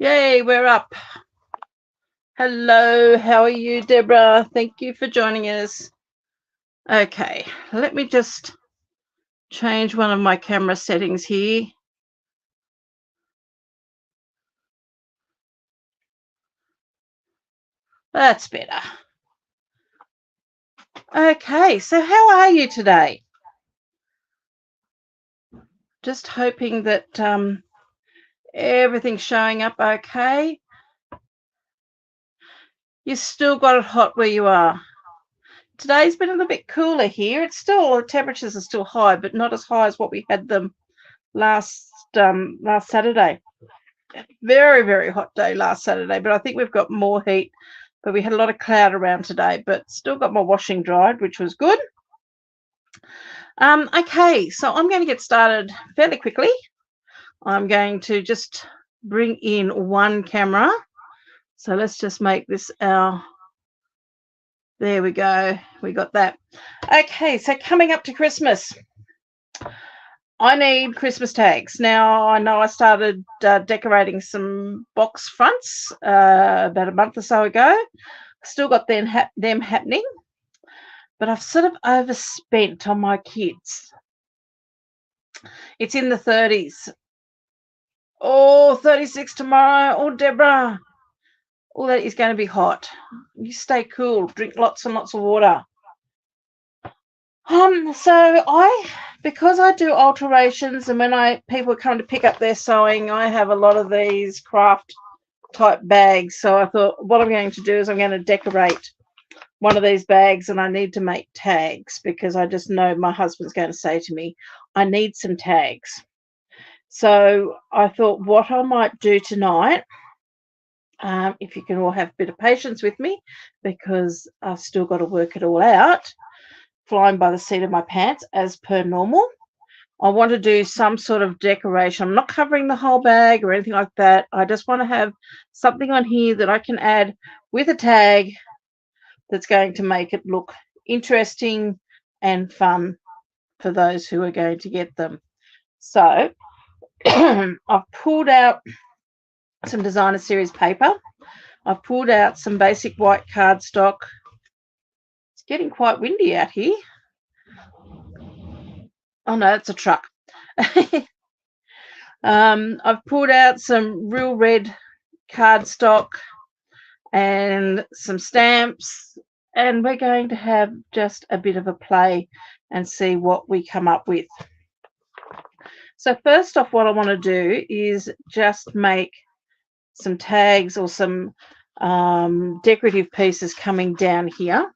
Yay, we're up. Hello, how are you, Deborah? Thank you for joining us. Okay, let me just change one of my camera settings here. That's better. Okay, so how are you today? Just hoping that everything's showing up okay. You still got it hot where you are. Today's been a little bit cooler here. It's still, the temperatures are still high, but not as high as what we had them last Saturday. Very, very hot day last Saturday, but I think we've got more heat. But we had a lot of cloud around today, but still got my washing dried, which was good. Okay, so I'm going to get started fairly quickly. I'm going to just bring in one camera. So let's just make this our, there we go. We got that. Okay, so coming up to Christmas, I need Christmas tags. Now, I know I started decorating some box fronts about a month or so ago. Still got them happening, but I've sort of overspent on my kids. It's in the 30s. Oh, 36 tomorrow. Oh, Deborah. Oh, that is going to be hot. You stay cool. Drink lots and lots of water. So because I do alterations, and when people come to pick up their sewing, I have a lot of these craft type bags. So I thought what I'm going to do is I'm going to decorate one of these bags, and I need to make tags because I just know my husband's going to say to me, I need some tags. So I thought what I might do tonight, if you can all have a bit of patience with me, because I've still got to work it all out, flying by the seat of my pants as per normal. I want to do some sort of decoration. I'm not covering the whole bag or anything like that. I just want to have something on here that I can add with a tag that's going to make it look interesting and fun for those who are going to get them. So I've pulled out some designer series paper. I've pulled out some basic white cardstock. It's getting quite windy out here. Oh no, it's a truck. I've pulled out some real red cardstock and some stamps, and we're going to have just a bit of a play and see what we come up with. So first off, what I want to do is just make some tags or some decorative pieces coming down here.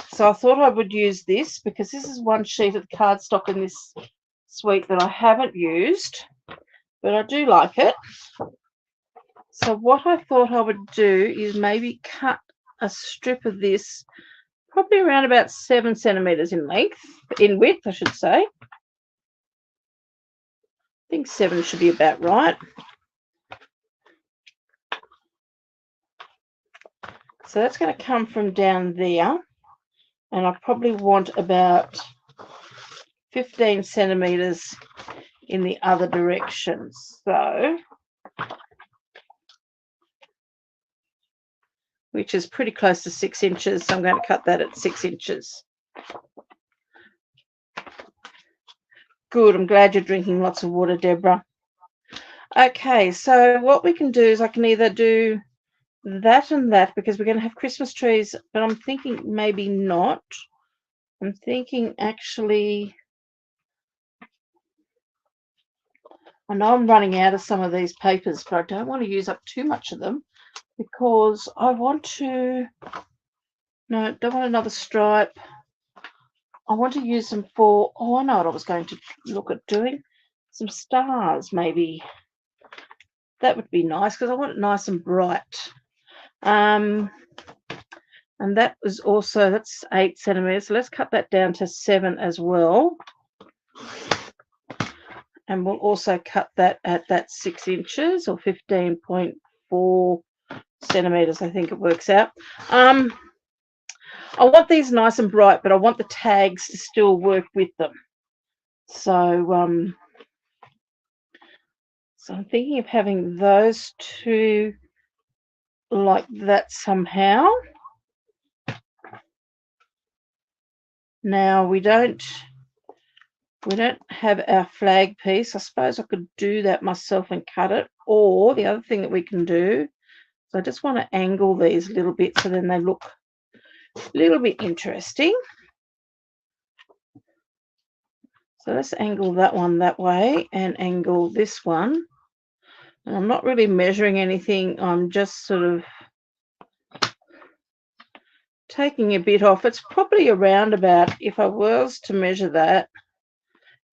So I thought I would use this because this is one sheet of cardstock in this suite that I haven't used, but I do like it. So what I thought I would do is maybe cut a strip of this, probably around about 7 centimeters in width, I should say. I think 7 should be about right. So that's going to come from down there, and I probably want about 15 centimeters in the other direction. So, which is pretty close to 6 inches. So I'm going to cut that at 6 inches. Good. I'm glad you're drinking lots of water, Deborah. Okay, so what we can do is I can either do that and that because we're going to have Christmas trees, but I'm thinking maybe not. I'm thinking actually, I know I'm running out of some of these papers, but I don't want to use up too much of them because I want to, no, don't want another stripe. I want to use them for, oh, I know what I was going to look at doing. Some stars, maybe. That would be nice because I want it nice and bright. And that was also, that's 8 centimeters. So let's cut that down to 7 as well. And we'll also cut that at that 6 inches or 15.4 centimeters, I think it works out. I want these nice and bright, but I want the tags to still work with them. So So I'm thinking of having those two like that somehow. Now we don't have our flag piece. I suppose I could do that myself and cut it. Or the other thing that we can do, so I just want to angle these a little bit so then they look a little bit interesting. So let's angle that one that way and angle this one. And I'm not really measuring anything. I'm just sort of taking a bit off. It's probably around about, if I was to measure that,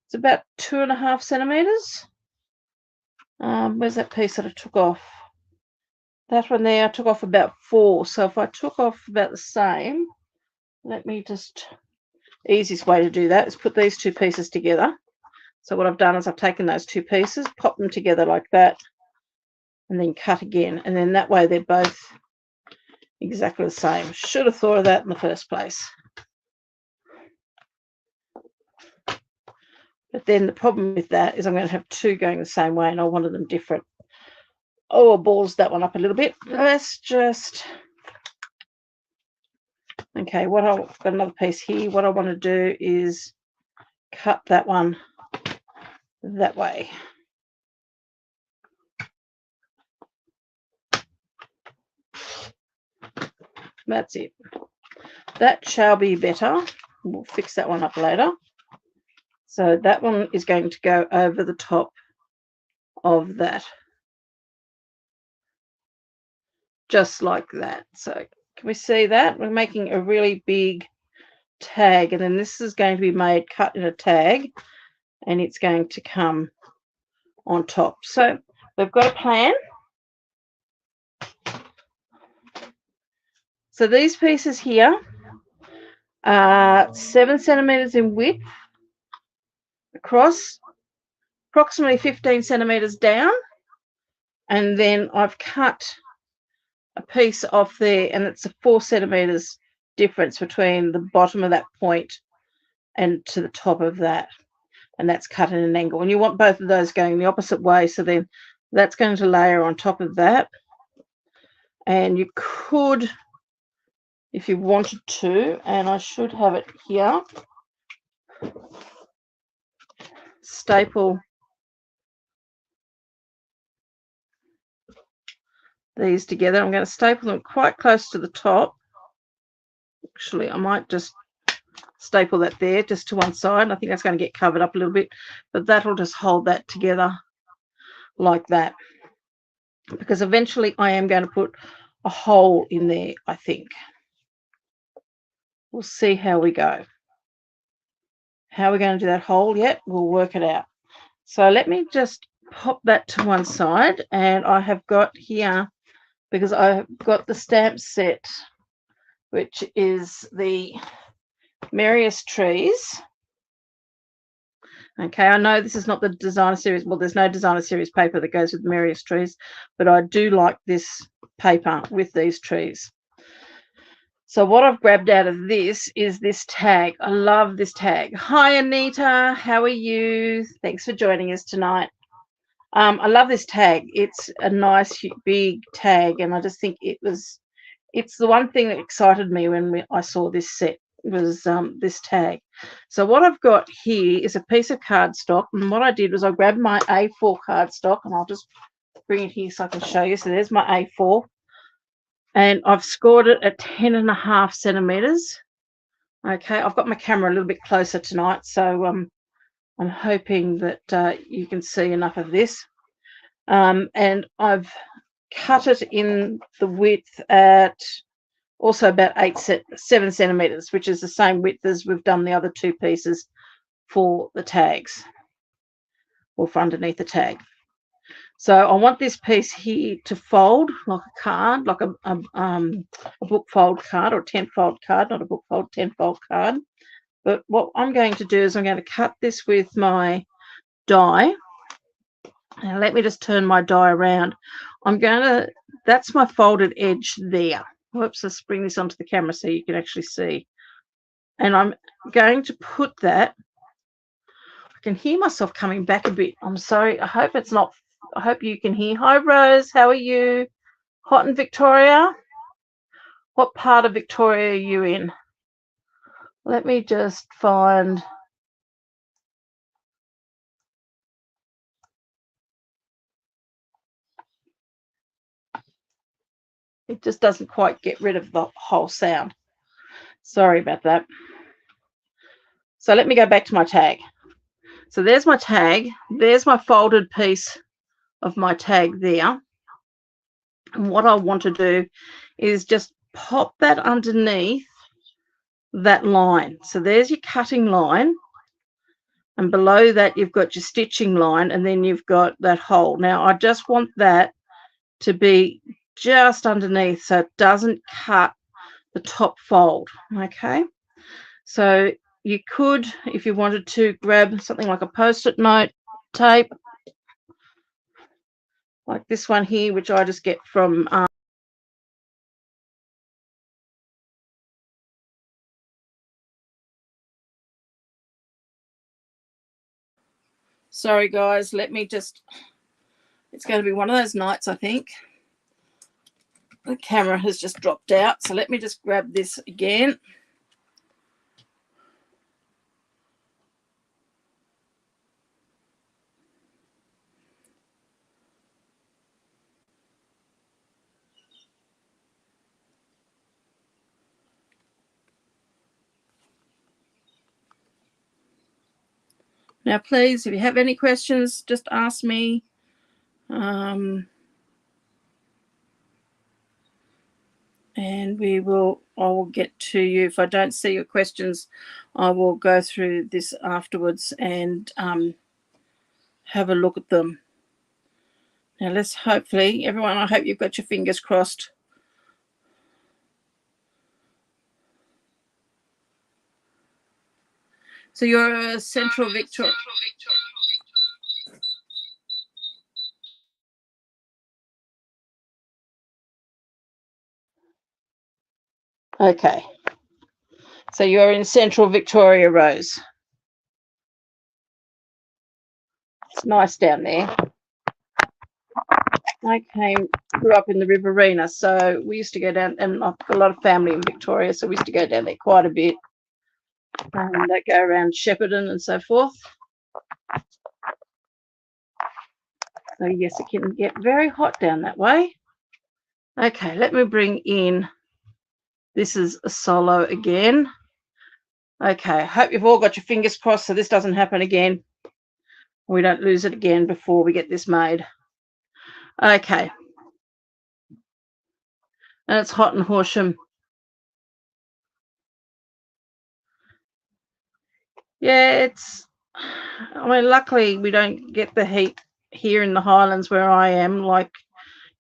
it's about 2.5 centimeters. Where's that piece that I took off? That one there, I took off about 4. So if I took off about the same, let me just, easiest way to do that is put these two pieces together. So what I've done is I've taken those two pieces, popped them together like that, and then cut again. And then that way they're both exactly the same. Should have thought of that in the first place. But then the problem with that is I'm going to have two going the same way, and I wanted them different. Oh, I ballsed that one up a little bit. Let's just... Okay, I've got another piece here. What I want to do is cut that one that way. That's it. That shall be better. We'll fix that one up later. So that one is going to go over the top of that. Just like that. So can we see that? We're making a really big tag, and then this is going to be cut in a tag, and it's going to come on top. So we've got a plan. So these pieces here are 7 centimeters in width across, approximately 15 centimeters down, and then I've cut a piece off there, and it's a 4 centimeters difference between the bottom of that point and to the top of that, and that's cut at an angle. And you want both of those going the opposite way, so then that's going to layer on top of that. And you could, if you wanted to, and I should have it here, staple these together. I'm going to staple them quite close to the top. Actually, I might just staple that there just to one side. I think that's going to get covered up a little bit, but that'll just hold that together like that, because eventually I am going to put a hole in there, I think. We'll see how we go. How we're going to do that hole yet, we'll work it out. So let me just pop that to one side, and I have got here, because I've got the stamp set, which is the Merriest trees. Okay, I know this is not the designer series. Well, there's no designer series paper that goes with Merriest trees, but I do like this paper with these trees. So what I've grabbed out of this is this tag. I love this tag. Hi, Anita. How are you? Thanks for joining us tonight. I love this tag. It's a nice big tag, and I just think it's the one thing that excited me when I saw this set was this tag. So what I've got here is a piece of cardstock, and what I did was I grabbed my A4 cardstock, and I'll just bring it here so I can show you. So there's my A4, and I've scored it at 10.5 centimeters. Okay, I've got my camera a little bit closer tonight, so I'm hoping that you can see enough of this. And I've cut it in the width at also about 7 centimeters, which is the same width as we've done the other two pieces for the tags, or for underneath the tag. So I want this piece here to fold like a card, like a book fold card, or a 10-fold card, not a book fold, 10-fold card. But what I'm going to do is I'm going to cut this with my die. And let me just turn my die around. That's my folded edge there. Whoops, let's bring this onto the camera so you can actually see. And I'm going to put that, I can hear myself coming back a bit. I'm sorry, I hope it's not I hope you can hear. Hi, Rose. How are you? Hot in Victoria? What part of Victoria are you in? Let me just find. It just doesn't quite get rid of the whole sound. Sorry about that. So let me go back to my tag. So there's my tag. There's my folded piece of my tag there. And what I want to do is just pop that underneath that line. So there's your cutting line. And below that, you've got your stitching line. And then you've got that hole. Now, I just want that to be just underneath so it doesn't cut the top fold. Okay. So you could, if you wanted to, grab something like a post-it note tape, like this one here, which I just get from sorry guys, let me just, it's going to be one of those nights, I think. The camera has just dropped out, so let me just grab this again. Now, please, if you have any questions, just ask me. And I will get to you. If I don't see your questions, I will go through this afterwards and have a look at them. Now, let's hopefully, everyone, I hope you've got your fingers crossed. So you're a Central Victoria. Okay. So you're in Central Victoria, Rose. It's nice down there. I grew up in the Riverina, so we used to go down, and I've got a lot of family in Victoria, so we used to go down there quite a bit. And they go around Shepparton and so forth. So yes, it can get very hot down that way. Okay, let me bring in, this is a solo again. Okay, I hope you've all got your fingers crossed so this doesn't happen again. We don't lose it again before we get this made. Okay. And it's hot in Horsham. Yeah, I mean, luckily we don't get the heat here in the Highlands where I am like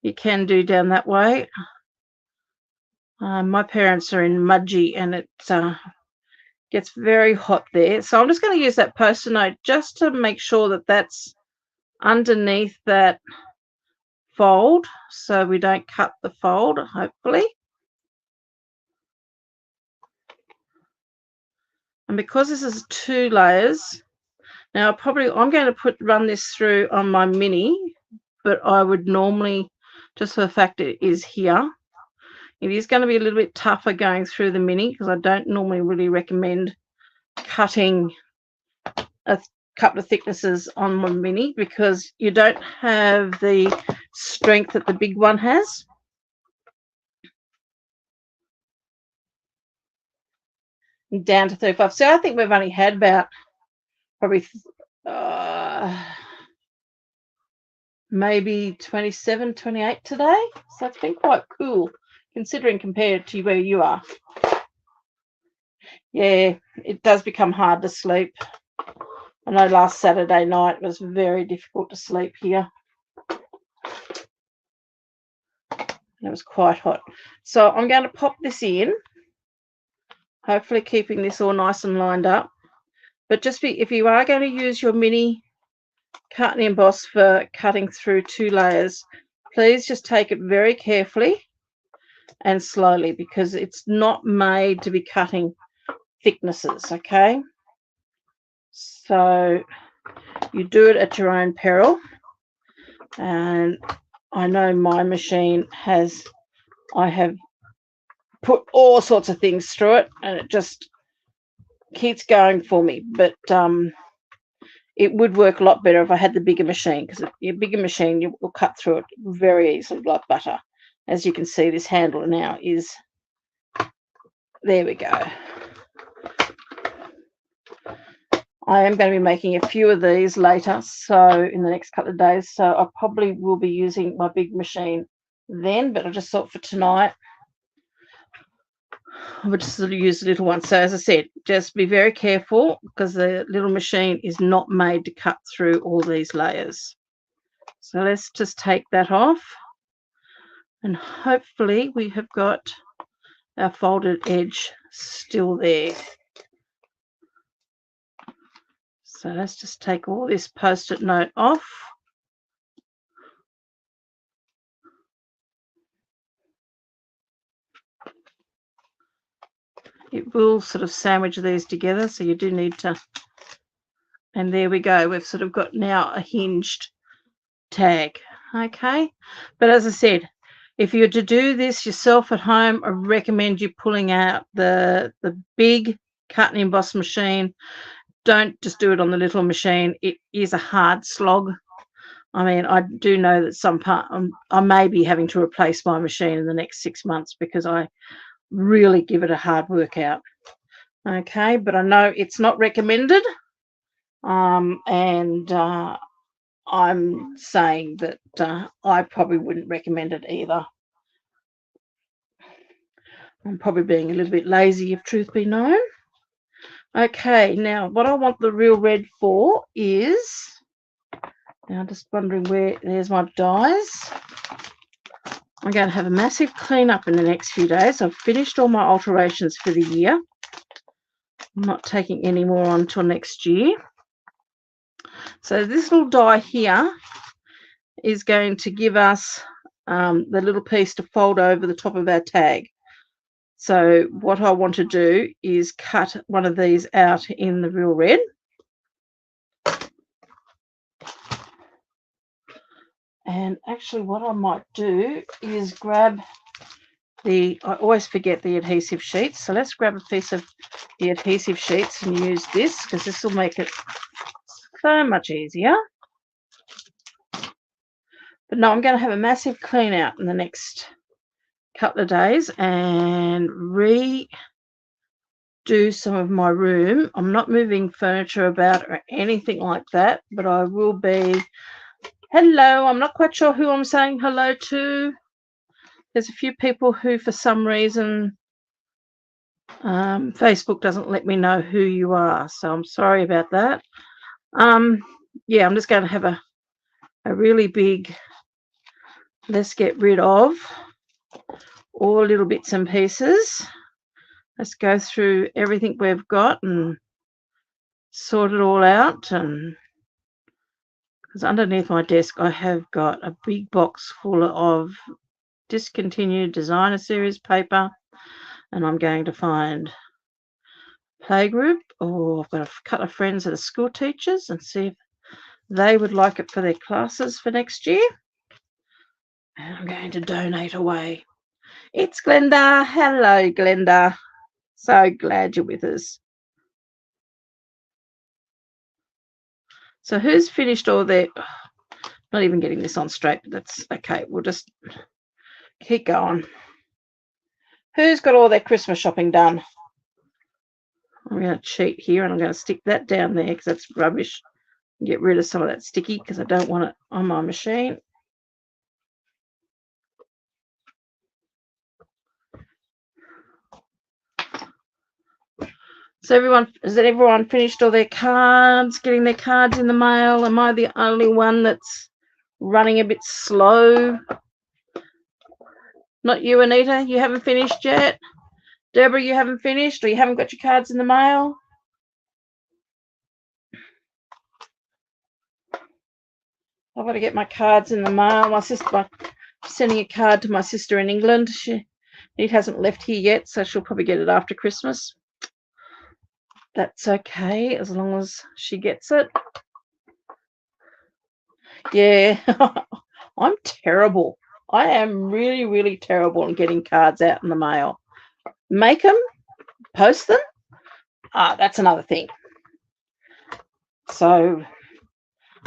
you can do down that way. My parents are in Mudgee and it gets very hot there. So I'm just going to use that post-it note just to make sure that that's underneath that fold so we don't cut the fold, hopefully. And because this is 2 layers, now I'm going to run this through on my mini, but I would normally, just for the fact it is here, it is going to be a little bit tougher going through the mini because I don't normally really recommend cutting a couple of thicknesses on my mini because you don't have the strength that the big one has. Down to 35. So I think we've only had about probably maybe 27, 28 today. So it's been quite cool considering compared to where you are. Yeah, it does become hard to sleep. I know last Saturday night was very difficult to sleep here. It was quite hot. So I'm going to pop this in, hopefully keeping this all nice and lined up. But just if you are going to use your mini cut and emboss for cutting through 2 layers, please just take it very carefully and slowly because it's not made to be cutting thicknesses, okay? So you do it at your own peril. And I know my machine I have put all sorts of things through it, and it just keeps going for me. But it would work a lot better if I had the bigger machine, because your bigger machine, you will cut through it very easily like butter. As you can see, this handle now is, there we go. I am going to be making a few of these later, so in the next couple of days, so I probably will be using my big machine then, but I just thought for tonight I would just sort of use the little one. So as I said, just be very careful, because the little machine is not made to cut through all these layers. So let's just take that off, and hopefully we have got our folded edge still there. So let's just take all this post-it note off. It will sort of sandwich these together, so you do need to, and there we go. We've sort of got now a hinged tag. Okay, but as I said, if you're to do this yourself at home, I recommend you pulling out the big cut and emboss machine. Don't just do it on the little machine. It is a hard slog. I mean, I do know that I may be having to replace my machine in the next 6 months, because I really give it a hard workout. Okay, but I know it's not recommended, and I'm saying that I probably wouldn't recommend it either. I'm probably being a little bit lazy, if truth be known. Okay, now what I want the real red for is, now I'm just wondering where, there's my dyes. I'm going to have a massive cleanup in the next few days. I've finished all my alterations for the year. I'm not taking any more on until next year. So this little die here is going to give us the little piece to fold over the top of our tag. So what I want to do is cut one of these out in the real red. And actually what I might do is grab I always forget the adhesive sheets. So let's grab a piece of the adhesive sheets and use this, because this will make it so much easier. But no, I'm going to have a massive clean out in the next couple of days and redo some of my room. I'm not moving furniture about or anything like that, but I will be. Hello, I'm not quite sure who I'm saying hello to. There's a few people who, for some reason, Facebook doesn't let me know who you are, so I'm sorry about that. Yeah, I'm just going to have a really big, let's get rid of all little bits and pieces. Let's go through everything we've got and sort it all out. And because underneath my desk I have got a big box full of discontinued designer series paper, and I'm going to find playgroup, or I've got a couple of friends that are school teachers, and see if they would like it for their classes for next year. And I'm going to donate away. It's Glenda. Hello, Glenda. So glad you're with us. So who's finished all their, not even getting this on straight, but that's okay. We'll just keep going. Who's got all their Christmas shopping done? I'm going to cheat here, and I'm going to stick that down there because that's rubbish. Get rid of some of that sticky because I don't want it on my machine. So has everyone finished all their cards, getting their cards in the mail? Am I the only one that's running a bit slow? Not you, Anita? You haven't finished yet? Deborah, you haven't finished, or you haven't got your cards in the mail? I've got to get my cards in the mail. My sister, I'm sending a card to my sister in England. It hasn't left here yet, so she'll probably get it after Christmas. That's okay, as long as she gets it. Yeah, I'm terrible. I am really, really terrible in getting cards out in the mail. Make them, post them. That's another thing. So,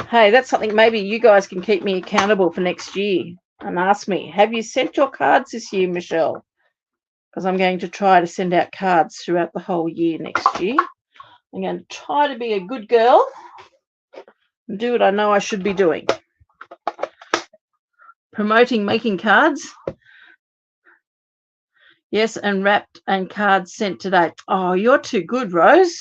hey, that's something maybe you guys can keep me accountable for next year and ask me, have you sent your cards this year, Michelle? Because I'm going to try to send out cards throughout the whole year next year. I'm going to try to be a good girl and do what I know I should be doing. Promoting making cards. Yes, and wrapped and cards sent today. Oh, you're too good, Rose.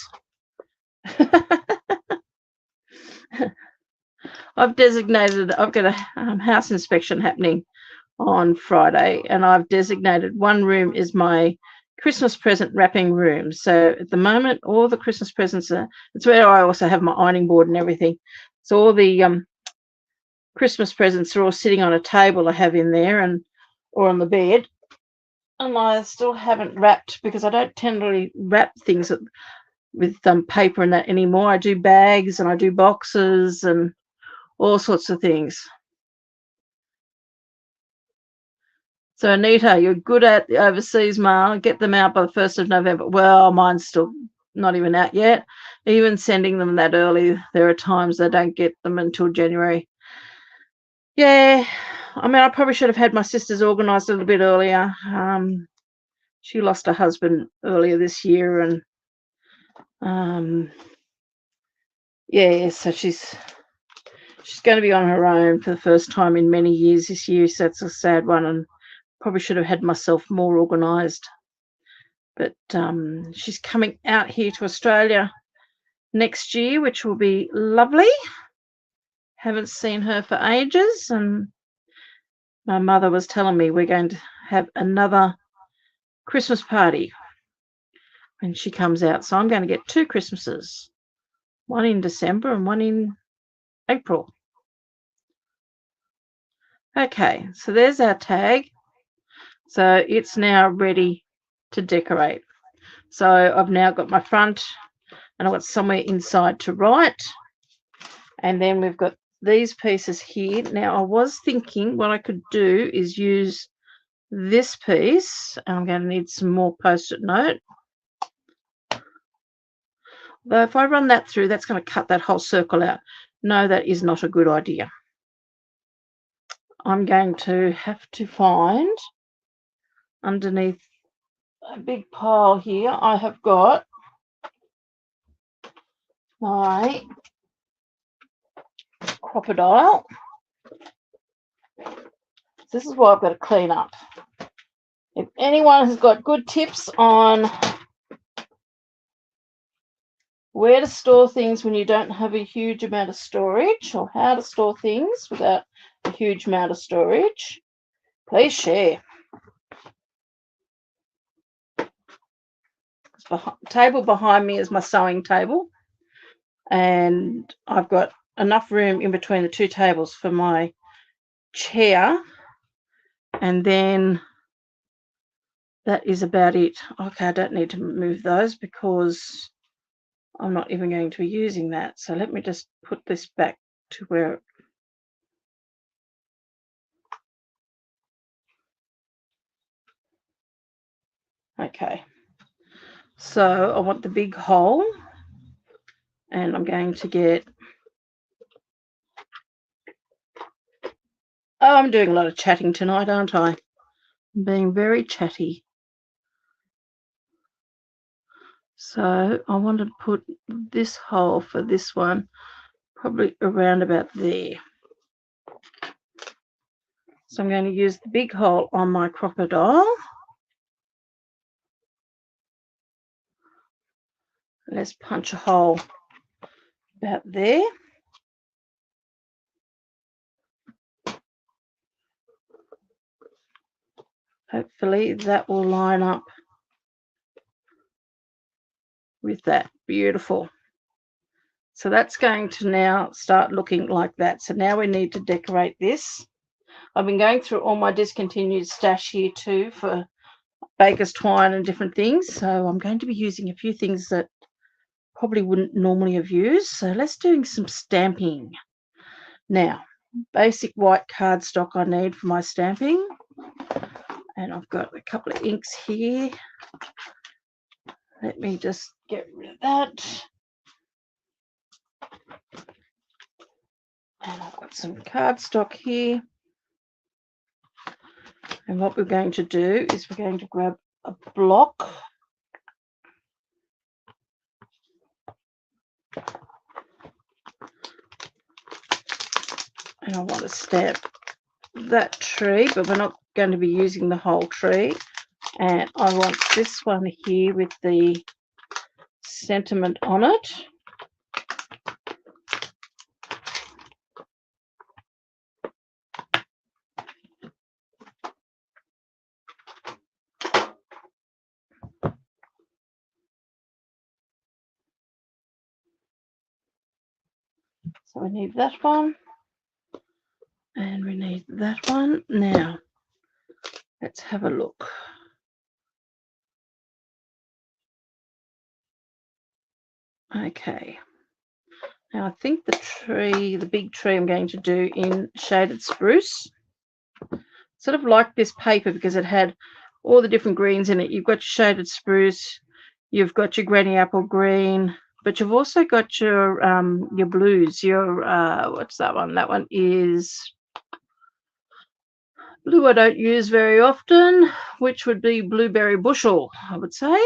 I've got a house inspection happening on Friday, and I've designated one room is my Christmas present wrapping room. So at the moment, all the Christmas presents it's where I also have my ironing board and everything. So all the Christmas presents are all sitting on a table I have in there or on the bed. And I still haven't wrapped because I don't tend to wrap things with paper and that anymore. I do bags and I do boxes and all sorts of things. So, Anita, you're good at the overseas mail. Get them out by the 1st of November. Well, mine's still not even out yet. Even sending them that early, there are times I don't get them until January. Yeah, I mean, I probably should have had my sisters organised a little bit earlier. She lost her husband earlier this year, and yeah, so she's going to be on her own for the first time in many years this year. So that's a sad one, and probably should have had myself more organised. But she's coming out here to Australia next year, which will be lovely. Haven't seen her for ages, and my mother was telling me we're going to have another Christmas party when she comes out. So I'm going to get 2 Christmases, one in December and one in April. Okay, so there's our tag. So it's now ready to decorate. So I've now got my front and I've got somewhere inside to write. And then we've got these pieces here. Now I was thinking what I could do is use this piece. I'm going to need some more post-it note. Though if I run that through, that's going to cut that whole circle out. No, that is not a good idea. I'm going to have to find underneath a big pile here, I have got my crocodile. This is what I've got to clean up. If anyone has got good tips on where to store things when you don't have a huge amount of storage, or how to store things without a huge amount of storage, please share. The table behind me is my sewing table, and I've got enough room in between the 2 tables for my chair, and then that is about it. Okay, I don't need to move those because I'm not even going to be using that. So let me just put this back to where okay. So I want the big hole, and I'm going to get, I'm doing a lot of chatting tonight, aren't I? I'm being very chatty. So I want to put this hole for this one probably around about there. So I'm going to use the big hole on my crocodile. Let's punch a hole about there. Hopefully that will line up with that. Beautiful. So that's going to now start looking like that. So now we need to decorate this. I've been going through all my discontinued stash here too for baker's twine and different things. So I'm going to be using a few things that probably wouldn't normally have used. So let's do some stamping. Now, basic white cardstock I need for my stamping. And I've got a couple of inks here. Let me just get rid of that. And I've got some cardstock here. And what we're going to do is we're going to grab a block. And I want to stamp that tree, but we're not going to be using the whole tree. And I want this one here with the sentiment on it. So we need that one. And we need that one. Now, let's have a look. Okay. Now, I think the big tree I'm going to do in shaded spruce. Sort of like this paper because it had all the different greens in it. You've got your shaded spruce, you've got your granny apple green, but you've also got your blues. Your what's that one? That one is blue I don't use very often, which would be blueberry bushel, I would say.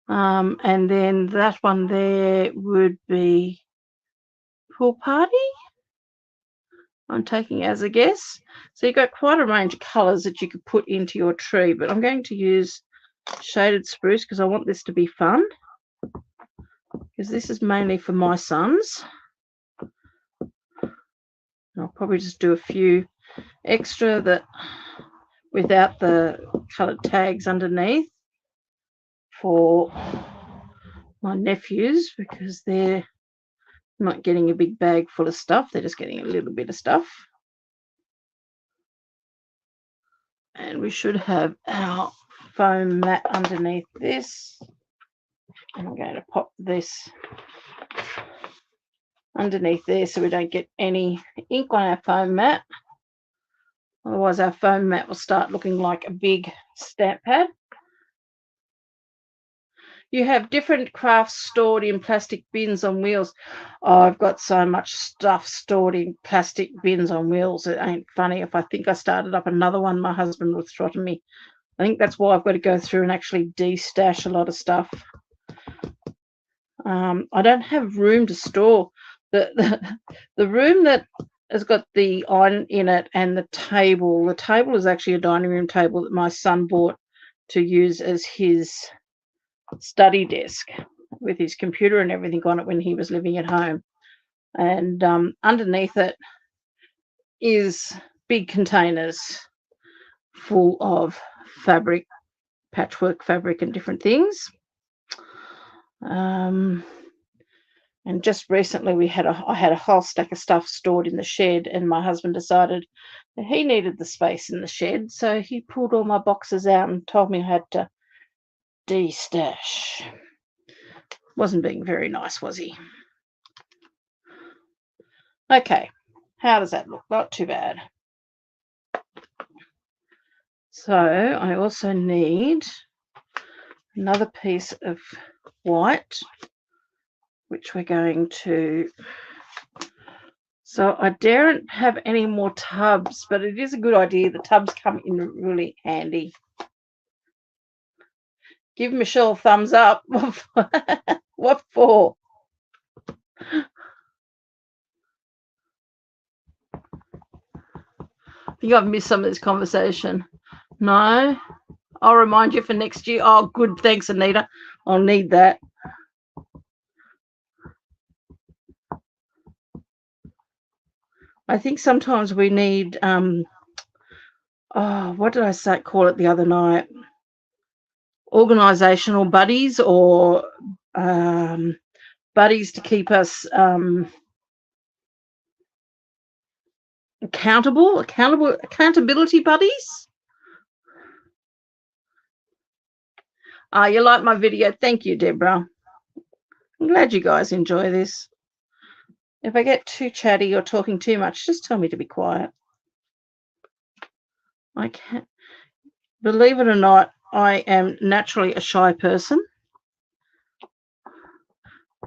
And then that one there would be pool party, I'm taking as a guess. So you've got quite a range of colours that you could put into your tree, but I'm going to use shaded spruce because I want this to be fun, because this is mainly for my sons. And I'll probably just do a few extra that without the coloured tags underneath for my nephews, because they're not getting a big bag full of stuff, they're just getting a little bit of stuff. And we should have our foam mat underneath this. And I'm going to pop this underneath there so we don't get any ink on our foam mat. Otherwise our foam mat will start looking like a big stamp pad. You have different crafts stored in plastic bins on wheels. Oh, I've got so much stuff stored in plastic bins on wheels. It ain't funny. If I think I started up another one, my husband would throttle me. I think that's why I've got to go through and actually de-stash a lot of stuff. I don't have room to store the room that has got the iron in it and the table. The table is actually a dining room table that my son bought to use as his study desk with his computer and everything on it when he was living at home. And underneath it is big containers full of fabric, patchwork fabric and different things. And just recently I had a whole stack of stuff stored in the shed, and my husband decided that he needed the space in the shed, so he pulled all my boxes out and told me I had to de-stash. Wasn't being very nice, was he? Okay, how does that look? Not too bad. So I also need another piece of white, which we're going to... So I daren't have any more tubs, but it is a good idea. The tubs come in really handy. Give Michelle a thumbs up. What for? I think I've missed some of this conversation. No? I'll remind you for next year. Oh, good. Thanks, Anita. I'll need that. I think sometimes we need, what did I call it the other night? Organisational buddies, or buddies to keep us accountability buddies. You like my video? Thank you, Deborah. I'm glad you guys enjoy this. If I get too chatty or talking too much, just tell me to be quiet. I can't. Believe it or not, I am naturally a shy person,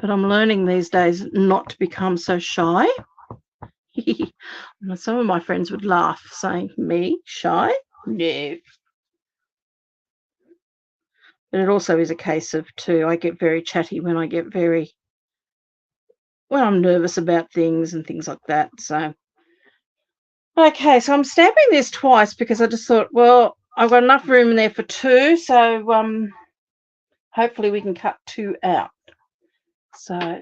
but I'm learning these days not to become so shy. Some of my friends would laugh, saying, "Me, shy? No." But it also is a case of, too, I get very chatty when I'm nervous about things and things like that. So, okay, so I'm stamping this twice because I just thought, well, I've got enough room in there for 2, so hopefully we can cut 2 out. So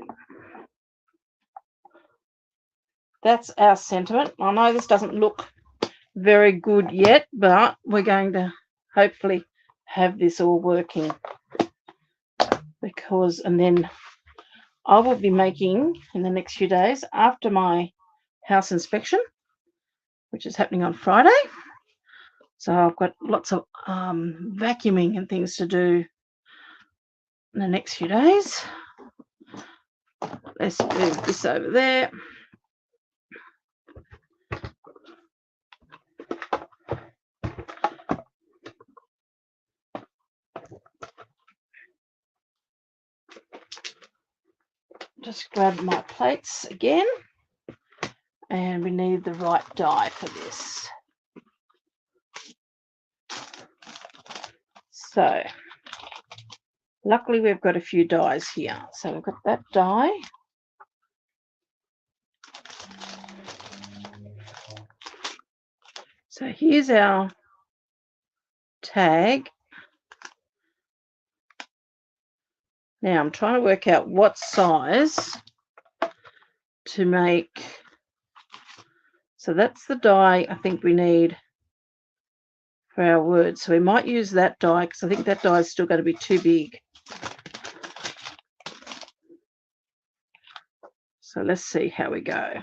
that's our sentiment. I know this doesn't look very good yet, but we're going to hopefully have this all working, and then I will be making in the next few days after my house inspection, which is happening on Friday. So I've got lots of vacuuming and things to do in the next few days. Let's move this over there. Just grab my plates again, and we need the right die for this. So luckily we've got a few dies here. So we've got that die. So here's our tag. Now I'm trying to work out what size to make. So that's the die I think we need for our words. So we might use that die because I think that die is still going to be too big. So let's see how we go.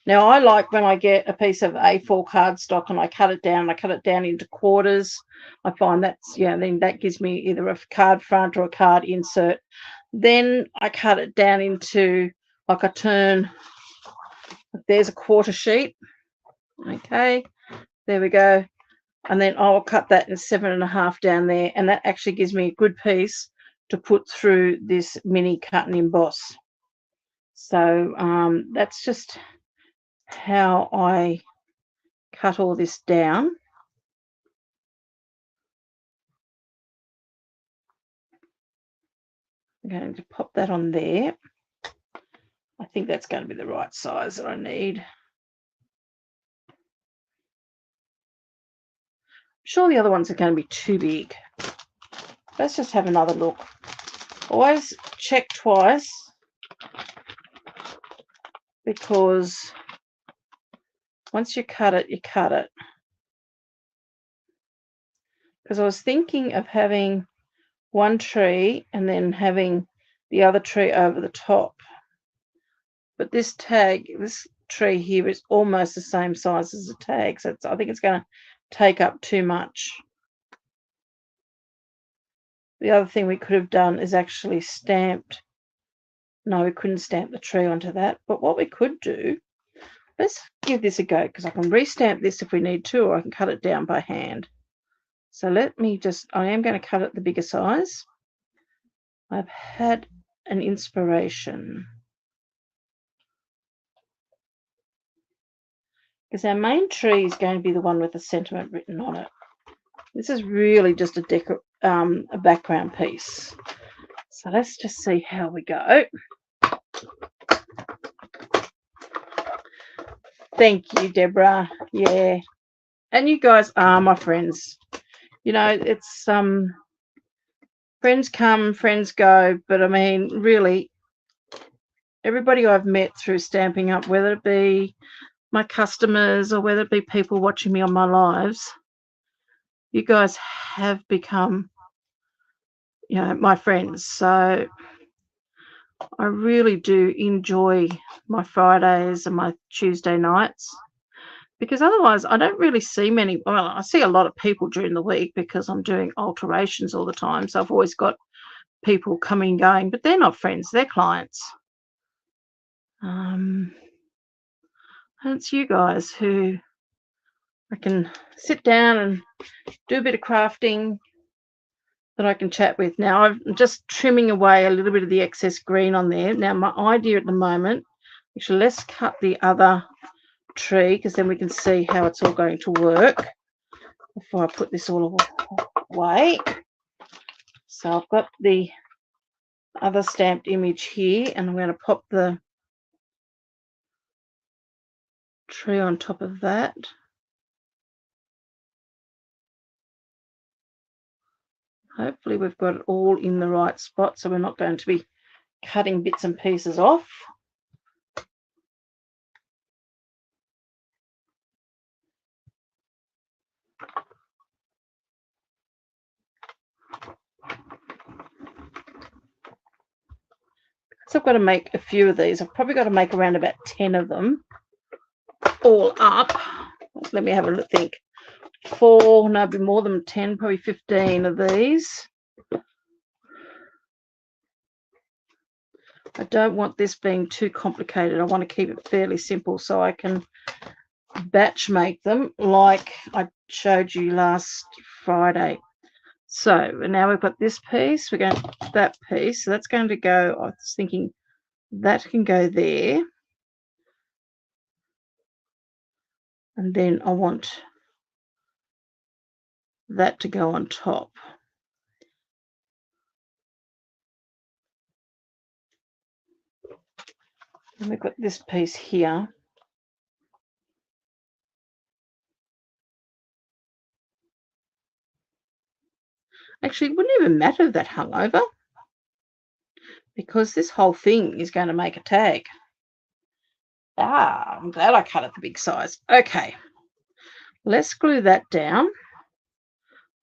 Now I like when I get a piece of A4 cardstock and I cut it down into quarters. I find that's, then that gives me either a card front or a card insert. Then I cut it down into, like, I turn, there's a quarter sheet. Okay, there we go. And then I'll cut that in 7.5 down there, and that actually gives me a good piece to put through this mini cut and emboss. So that's just how I cut all this down. I'm going to pop that on there. I think that's going to be the right size that I need. I'm sure the other ones are going to be too big. Let's just have another look. Always check twice, because once you cut it, you cut it. Because I was thinking of having one tree and then having the other tree over the top. But this tree here is almost the same size as the tag. So I think it's going to take up too much. The other thing we could have done is actually stamped. No, we couldn't stamp the tree onto that. But what we could do, let's give this a go, because I can restamp this if we need to, or I can cut it down by hand. So I am going to cut it the bigger size. I've had an inspiration. Because our main tree is going to be the one with the sentiment written on it. This is really just a background piece. So let's just see how we go. Thank you, Deborah. Yeah. And you guys are my friends. It's friends come, friends go. But I mean, really, everybody I've met through Stampin' Up, whether it be my customers or whether it be people watching me on my lives, you guys have become, my friends. So I really do enjoy my Fridays and my Tuesday nights, because otherwise I don't really see many. Well, I see a lot of people during the week because I'm doing alterations all the time. So I've always got people coming and going, but they're not friends, they're clients. And it's you guys who I can sit down and do a bit of crafting that I can chat with. Now I'm just trimming away a little bit of the excess green on there. Now my idea at the moment, actually let's cut the other tree because then we can see how it's all going to work before I put this all away. So I've got the other stamped image here and I'm going to pop the tree on top of that. Hopefully we've got it all in the right spot so we're not going to be cutting bits and pieces off. So I've got to make a few of these. I've probably got to make around about 10 of them all up. Let me have a think. 4, no, be more than 10, probably 15 of these. I don't want this being too complicated. I want to keep it fairly simple so I can batch make them like I showed you last Friday. So now we've got this piece, we're going to that piece, so that's going to go, I was thinking that can go there, and then I want that to go on top. And we've got this piece here. Actually, it wouldn't even matter if that hung over because this whole thing is going to make a tag. I'm glad I cut it the big size. Okay, let's glue that down.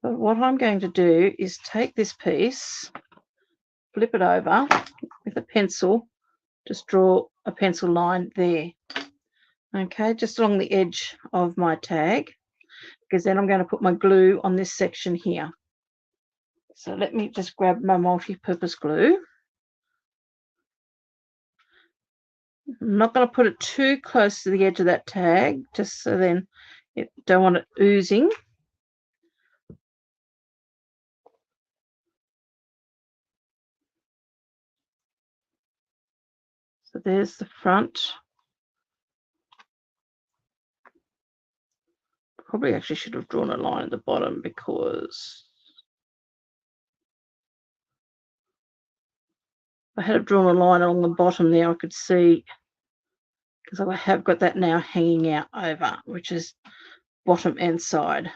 But what I'm going to do is take this piece, flip it over with a pencil, just draw a pencil line there. Okay, just along the edge of my tag, because then I'm going to put my glue on this section here. So let me just grab my multi-purpose glue. I'm not going to put it too close to the edge of that tag, just so then you don't want it oozing. So there's the front. Probably actually should have drawn a line at the bottom because if I had drawn a line along the bottom there, I could see, because I have got that now hanging out over, which is bottom and side,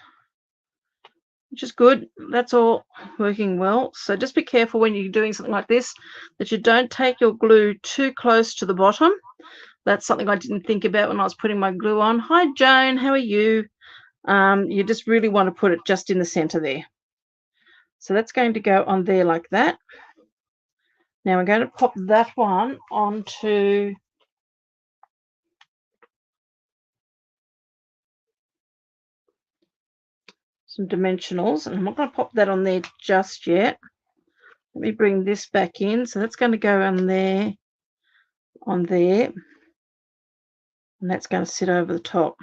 which is good. That's all working well. So just be careful when you're doing something like this that you don't take your glue too close to the bottom. That's something I didn't think about when I was putting my glue on. Hi, Joan. How are you? You just really want to put it just in the center there. So that's going to go on there like that. Now I'm going to pop that one onto some dimensionals, and I'm not going to pop that on there just yet. Let me bring this back in. So that's going to go on there, and that's going to sit over the top.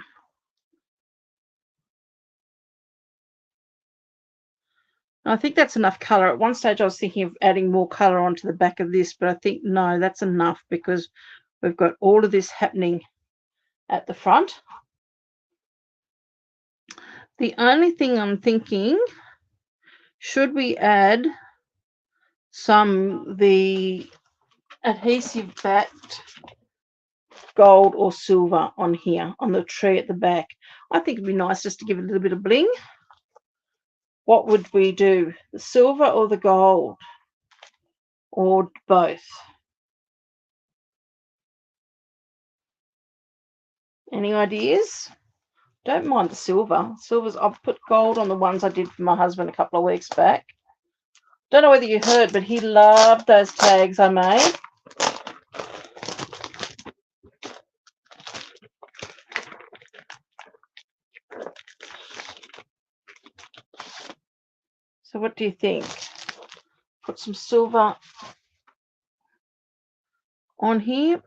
I think that's enough color. At one stage I was thinking of adding more color onto the back of this, but I think no, that's enough because we've got all of this happening at the front. The only thing I'm thinking, should we add the adhesive backed gold or silver on here on the tree at the back? I think it'd be nice just to give it a little bit of bling. What would we do? The silver or the gold? Or both? Any ideas? Don't mind the silver. I've put gold on the ones I did for my husband a couple of weeks back. Don't know whether you heard, but he loved those tags I made. So what do you think? Put some silver on here.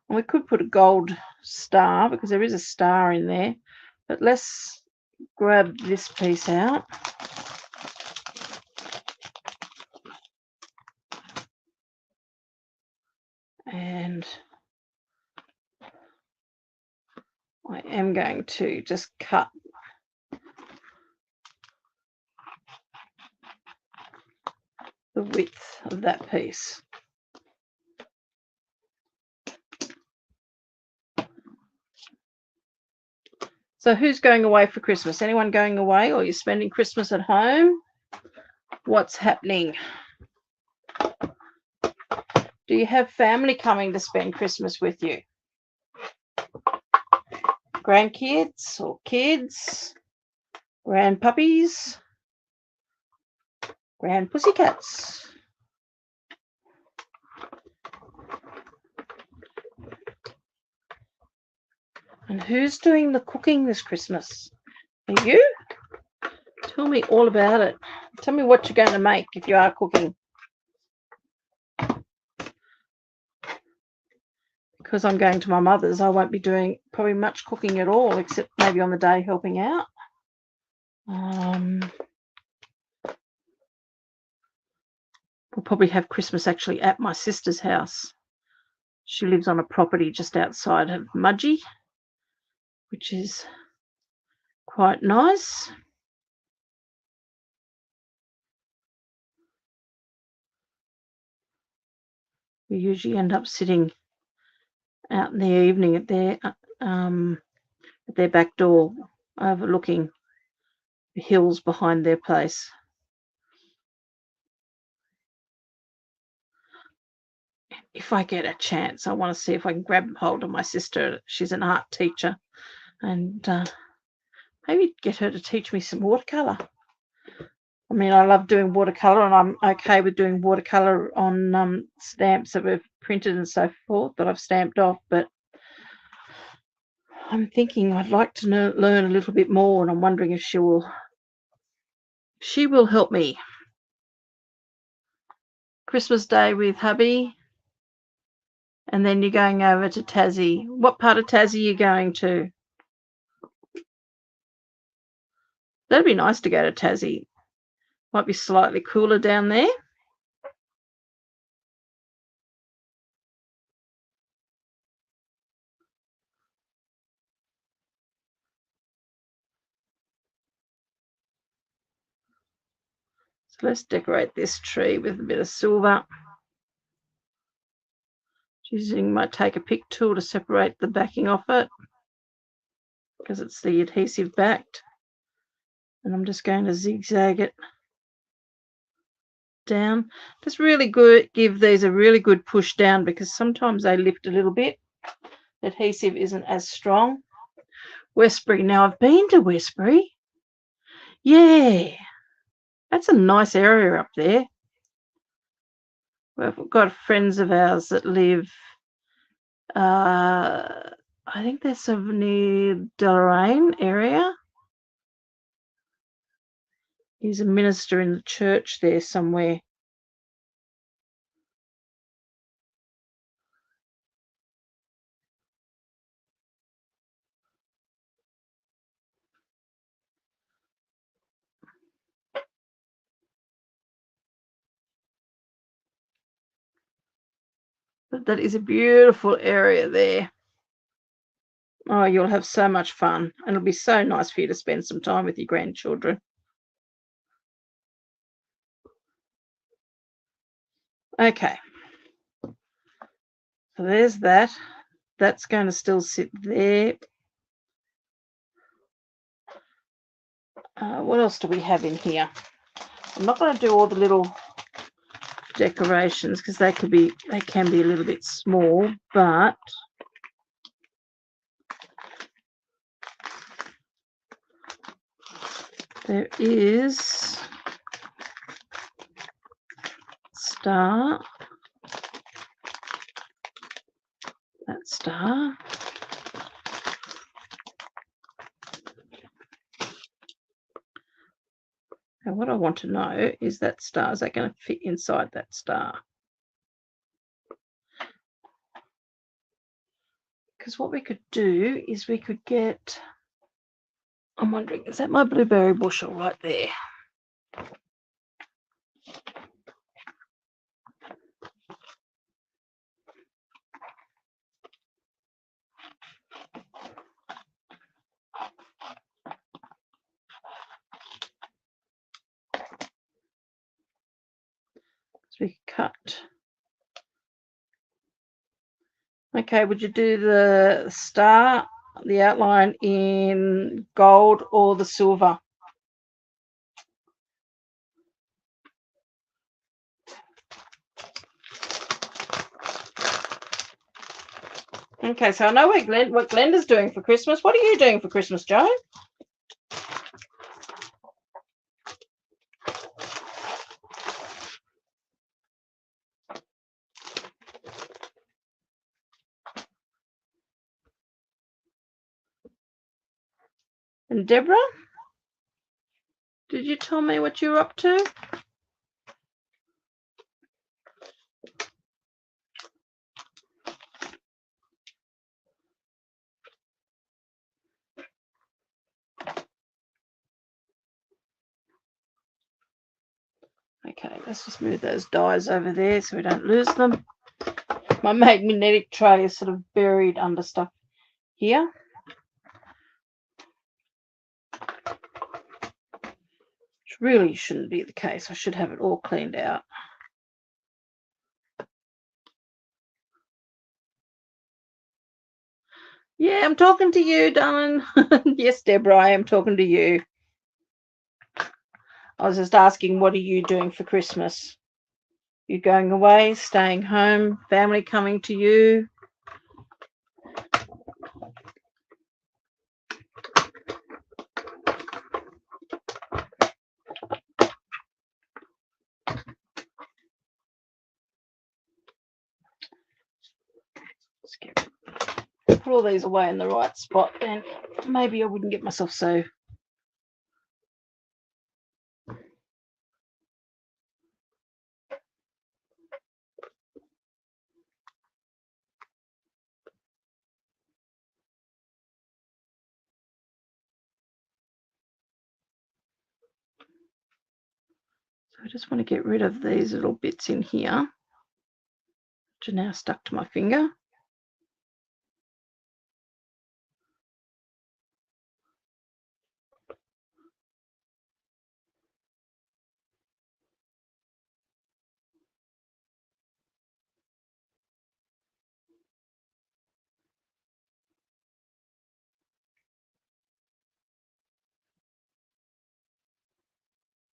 And we could put a gold star because there is a star in there. But let's grab this piece out. And I am going to just cut the width of that piece. So who's going away for Christmas? Anyone going away, or you're spending Christmas at home? What's happening? Do you have family coming to spend Christmas with you? Grandkids or kids? Grandpuppies? Grandpussycats? And who's doing the cooking this Christmas? Are you? Tell me all about it. Tell me what you're going to make if you are cooking. Because I'm going to my mother's, I won't be doing probably much cooking at all, except maybe on the day helping out. We'll probably have Christmas actually at my sister's house. She lives on a property just outside of Mudgee, which is quite nice. We usually end up sitting out in the evening at their back door, overlooking the hills behind their place. If I get a chance, I want to see if I can grab hold of my sister. She's an art teacher, and maybe get her to teach me some watercolour. I mean, I love doing watercolour, and I'm okay with doing watercolour on stamps that we've printed and so forth that I've stamped off, but I'm thinking I'd like to learn a little bit more, and I'm wondering if she will help me. Christmas Day with hubby, and then you're going over to Tassie. What part of Tassie are you going to? That'd be nice to go to Tassie. Might be slightly cooler down there. So let's decorate this tree with a bit of silver. Using my take a pick tool to separate the backing off it, because it's the adhesive backed. And I'm just going to zigzag it down. Just really good, give these a really good push down, because sometimes they lift a little bit. The adhesive isn't as strong. Westbury. Now, I've been to Westbury. Yeah, that's a nice area up there. We've got friends of ours that live, I think they're sort of near Deloraine area. He's a minister in the church there somewhere. But that is a beautiful area there. Oh, you'll have so much fun. And it'll be so nice for you to spend some time with your grandchildren. Okay. So there's that. That's going to still sit there. What else do we have in here? I'm not going to do all the little decorations because they can be a little bit small, but there is star, that star. And what I want to know is that star, is that going to fit inside that star? Because what we could do is we could get, I'm wondering, is that my blueberry bushel right there? So we could cut. Okay, would you do the star, the outline in gold or the silver? Okay, so I know what Glenda's doing for Christmas. What are you doing for Christmas, Joe? And Deborah, did you tell me what you're up to? Okay, let's just move those dies over there so we don't lose them. My magnetic tray is sort of buried under stuff here. Which really shouldn't be the case. I should have it all cleaned out. Yeah, I'm talking to you, darling. Yes, Deborah, I am talking to you. I was just asking, what are you doing for Christmas? You going away, staying home, family coming to you? Put all these away in the right spot, then maybe I wouldn't get myself so. So I just want to get rid of these little bits in here, which are now stuck to my finger.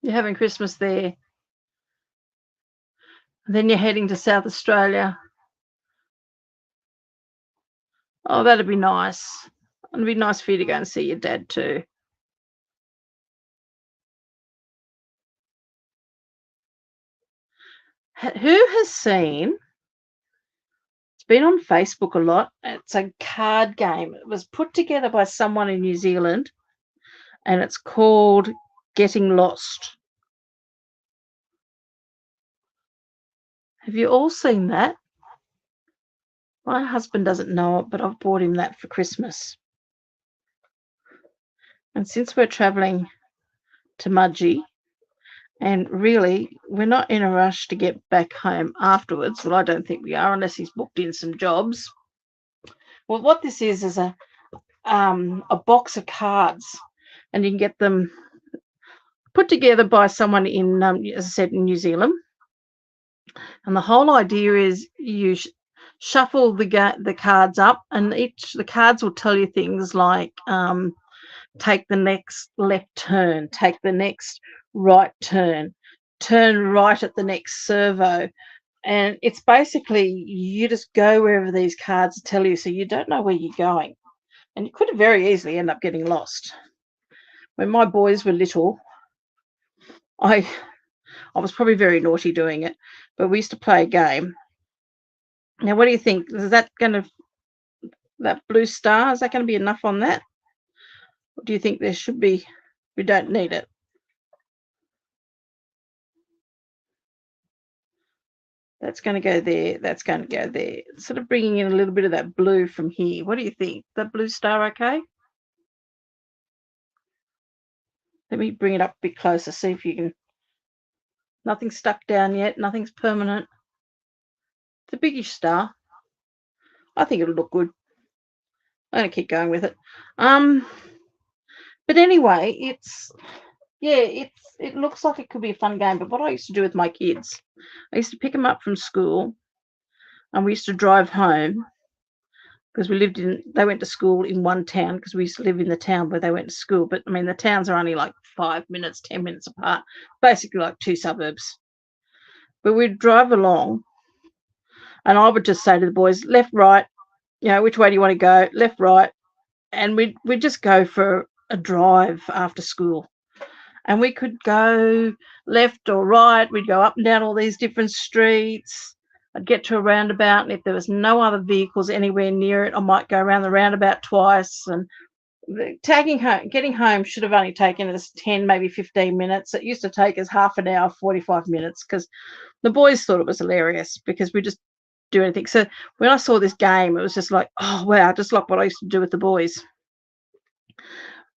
You're having Christmas there. And then you're heading to South Australia. Oh, that'd be nice. It'd be nice for you to go and see your dad too. Who has seen, it's been on Facebook a lot, it's a card game. It was put together by someone in New Zealand, and it's called Getting Lost. Have you all seen that? My husband doesn't know it, but I've bought him that for Christmas. And since we're traveling to Mudgee, and really, we're not in a rush to get back home afterwards. Well, I don't think we are, unless he's booked in some jobs. Well, what this is a box of cards, and you can get them put together by someone in, as I said, in New Zealand. And the whole idea is you shuffle the cards up, and the cards will tell you things like take the next left turn, take the next right turn, turn right at the next servo. And it's basically you just go wherever these cards tell you, so you don't know where you're going. And you could have very easily end up getting lost. When my boys were little, I was probably very naughty doing it, but we used to play a game. Now, what do you think? Is that blue star, is that going to be enough on that? Or do you think there should be, we don't need it? That's going to go there. That's going to go there. Sort of bringing in a little bit of that blue from here. What do you think? That blue star okay? Let me bring it up a bit closer, see if you can. Nothing's stuck down yet. Nothing's permanent. It's a biggish star. I think it'll look good. I'm going to keep going with it. But anyway, it looks like it could be a fun game. But what I used to do with my kids, I used to pick them up from school, and we used to drive home because they went to school in one town because we used to live in the town where they went to school. But I mean, the towns are only like 5 minutes, 10 minutes apart, basically like 2 suburbs. But we'd drive along, and I would just say to the boys, left, right, which way do you want to go? Left, right. And we'd just go for a drive after school. And we could go left or right. We'd go up and down all these different streets. I'd get to a roundabout, and if there was no other vehicles anywhere near it, I might go around the roundabout twice. And getting home should have only taken us 10, maybe 15 minutes. It used to take us half an hour, 45 minutes, because the boys thought it was hilarious because we just do anything. So when I saw this game, it was just like, oh, wow, just like what I used to do with the boys.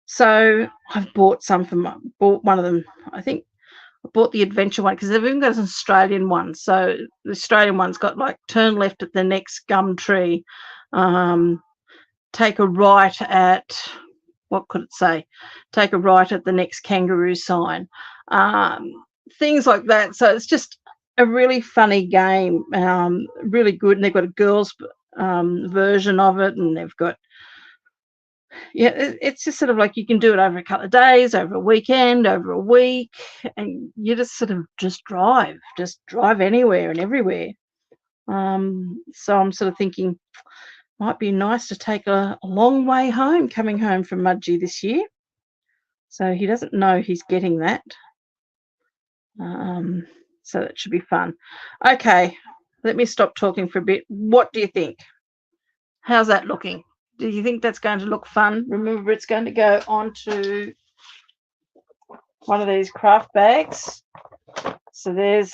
So I've bought one of them. I think I bought the adventure one because they've even got an Australian one. So the Australian one's got like turn left at the next gum tree, take a right at, what could it say? Take a right at the next kangaroo sign, things like that. So it's just a really funny game, really good. And they've got a girls' version of it, and they've got, it's just sort of like you can do it over a couple of days, over a weekend, over a week, and you just sort of just drive anywhere and everywhere. So I'm sort of thinking, might be nice to take a long way home, coming home from Mudgee this year. So he doesn't know he's getting that. So that should be fun. Okay, let me stop talking for a bit. What do you think? How's that looking? Do you think that's going to look fun? Remember, it's going to go onto one of these craft bags. So there's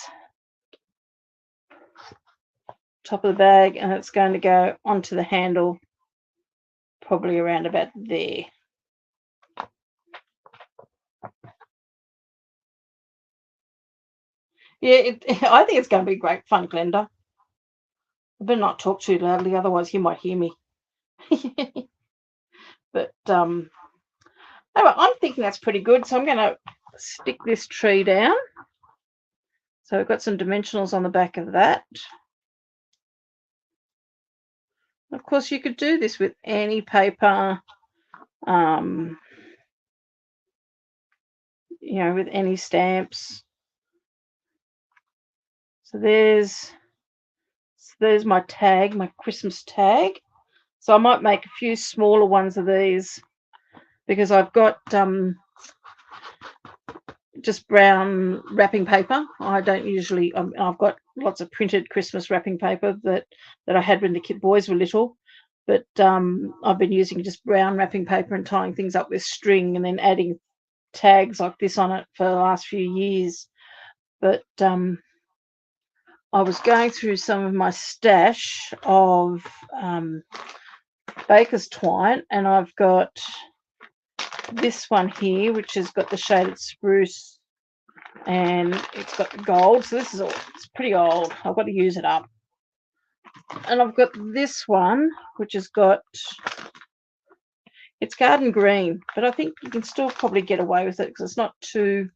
top of the bag, and it's going to go onto the handle, probably around about there. Yeah, I think it's going to be great fun, Glenda. I better not talk too loudly, otherwise you might hear me. But anyway, I'm thinking that's pretty good. So I'm going to stick this tree down. So we've got some dimensionals on the back of that. Of course, you could do this with any paper, with any stamps. So there's my tag, my Christmas tag. So I might make a few smaller ones of these because I've got just brown wrapping paper. I don't usually. I've got lots of printed Christmas wrapping paper that I had when the boys were little, but I've been using just brown wrapping paper and tying things up with string and then adding tags like this on it for the last few years. But I was going through some of my stash of baker's twine, and I've got this one here, which has got the shaded spruce, and it's got the gold. So it's pretty old. I've got to use it up. And I've got this one, which has got, it's garden green, but I think you can still probably get away with it because it's not too.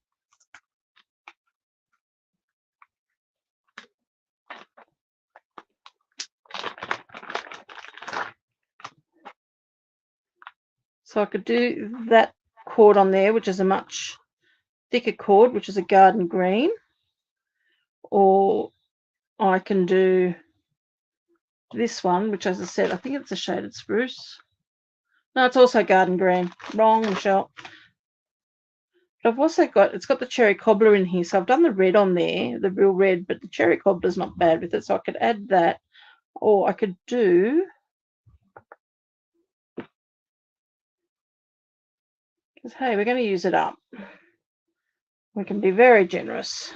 So I could do that cord on there, which is a much thicker cord, which is a garden green, or I can do this one, which, as I said, I think it's a shaded spruce. No, it's also garden green. Wrong, Michelle. But I've also it's got the cherry cobbler in here, so I've done the red on there, the real red, but the cherry cobbler's not bad with it, so I could add that, or I could do, because hey, we're going to use it up. We can be very generous.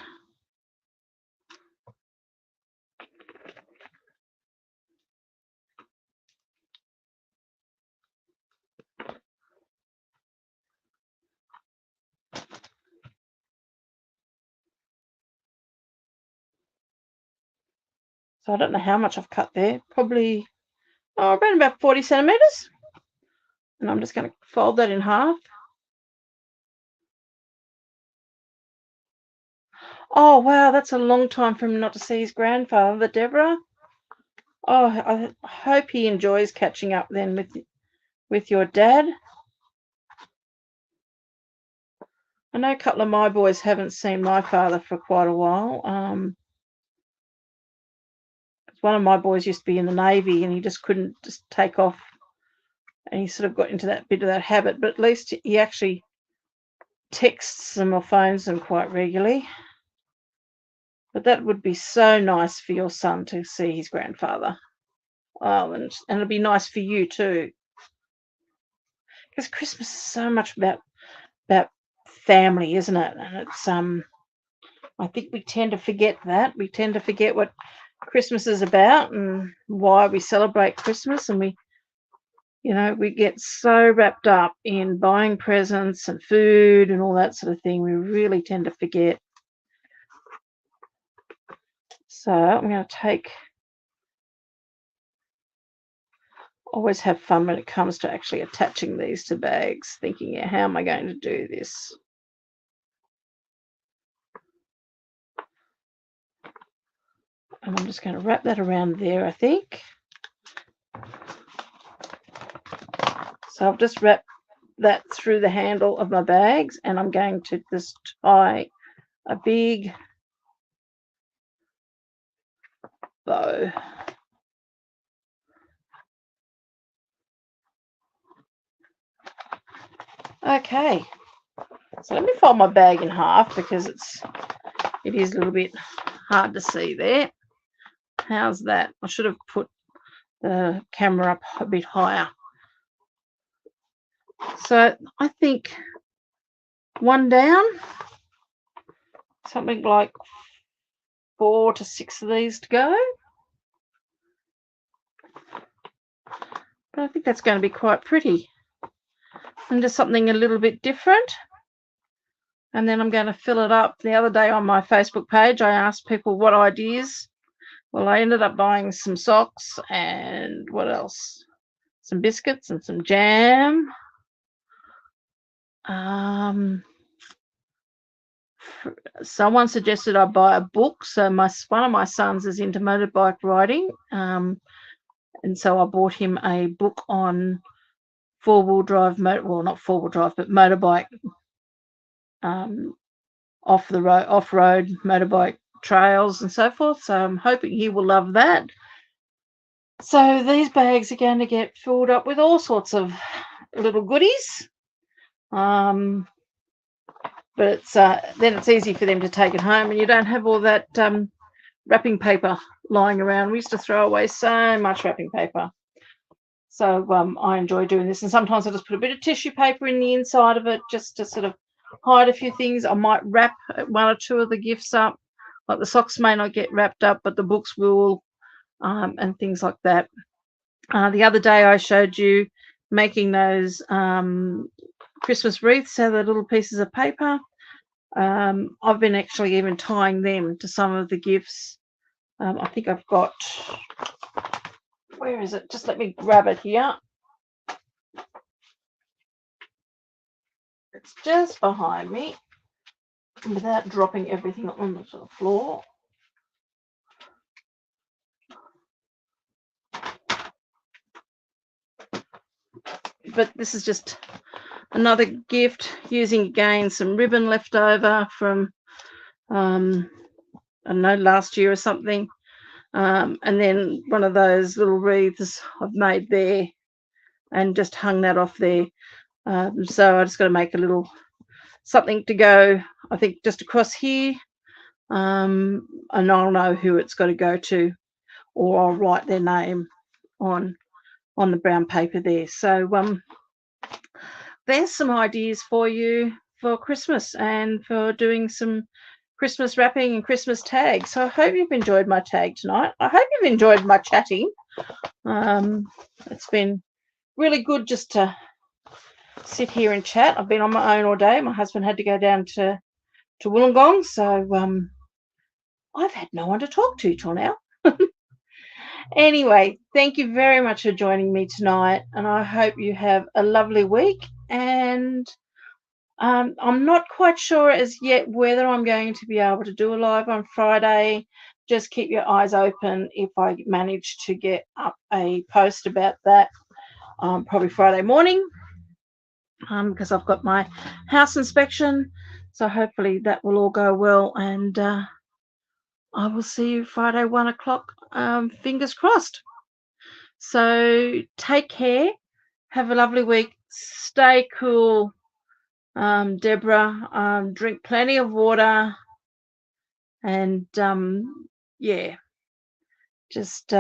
So I don't know how much I've cut there. Probably around about 40 centimeters. And I'm just going to fold that in half. Oh, wow, that's a long time for him not to see his grandfather, Deborah. Oh, I hope he enjoys catching up then with your dad. I know a couple of my boys haven't seen my father for quite a while. One of my boys used to be in the Navy and he just couldn't just take off, and he sort of got into that bit of that habit, but at least he actually texts them or phones them quite regularly. But that would be so nice for your son to see his grandfather. Oh, and it'll be nice for you too. Because Christmas is so much about family, isn't it? And it's I think we tend to forget that. We tend to forget what Christmas is about and why we celebrate Christmas, and we get so wrapped up in buying presents and food and all that sort of thing. We really tend to forget. So I'm going to always have fun when it comes to actually attaching these to bags, thinking, how am I going to do this? And I'm just going to wrap that around there, I think. So I've just wrapped that through the handle of my bags, and I'm going to just tie a big bow. Okay, so let me fold my bag in half because it is a little bit hard to see there. How's that? I should have put the camera up a bit higher. So I think one down, something like 4 to 6 of these to go. But I think that's going to be quite pretty. And just something a little bit different. And then I'm going to fill it up. The other day on my Facebook page, I asked people what ideas. Well, I ended up buying some socks and what else? Some biscuits and some jam. Someone suggested I buy a book. So one of my sons is into motorbike riding. And so I bought him a book on four-wheel drive, not four-wheel drive, but motorbike, off-road motorbike trails and so forth. So I'm hoping he will love that. So these bags are going to get filled up with all sorts of little goodies. But then it's easy for them to take it home, and you don't have all that wrapping paper lying around. We used to throw away so much wrapping paper. So I enjoy doing this, and sometimes I just put a bit of tissue paper in the inside of it just to sort of hide a few things. I might wrap 1 or 2 of the gifts up, like the socks may not get wrapped up, but the books will, and things like that. The other day I showed you making those Christmas wreaths out of the little pieces of paper. I've been actually even tying them to some of the gifts. I think I've got, where is it? Just let me grab it here. It's just behind me without dropping everything on the floor. But this is just another gift using again some ribbon left over from I don't know, last year or something, and then one of those little wreaths I've made there and just hung that off there. So I just got to make a little something to go, I think, just across here, and I'll know who it's got to go to, or I'll write their name on the brown paper there. So there's some ideas for you for Christmas and for doing some Christmas wrapping and Christmas tags. So I hope you've enjoyed my tag tonight. I hope you've enjoyed my chatting. It's been really good just to sit here and chat. I've been on my own all day. My husband had to go down to Wollongong, so I've had no one to talk to till now. Anyway, thank you very much for joining me tonight, and I hope you have a lovely week. And I'm not quite sure as yet whether I'm going to be able to do a live on Friday. Just keep your eyes open if I manage to get up a post about that, probably Friday morning, because I've got my house inspection. So hopefully that will all go well, and I will see you Friday, 1 o'clock. Fingers crossed. So take care. Have a lovely week. Stay cool, Deborah. Drink plenty of water, and yeah, just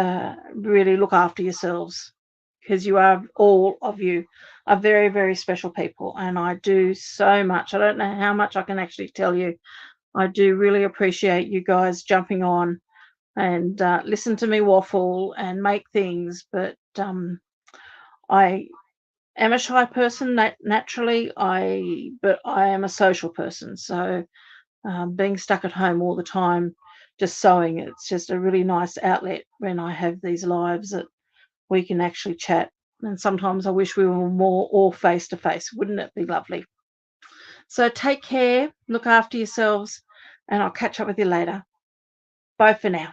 really look after yourselves, because you are, all of you are very, very special people, and I do so much. I don't know how much I can actually tell you. I do really appreciate you guys jumping on and listen to me waffle and make things, but I am a shy person naturally. But I am a social person, so being stuck at home all the time, just sewing, it's just a really nice outlet when I have these lives that we can actually chat. And sometimes I wish we were more all face to face. Wouldn't it be lovely? So take care, look after yourselves, and I'll catch up with you later. Bye for now.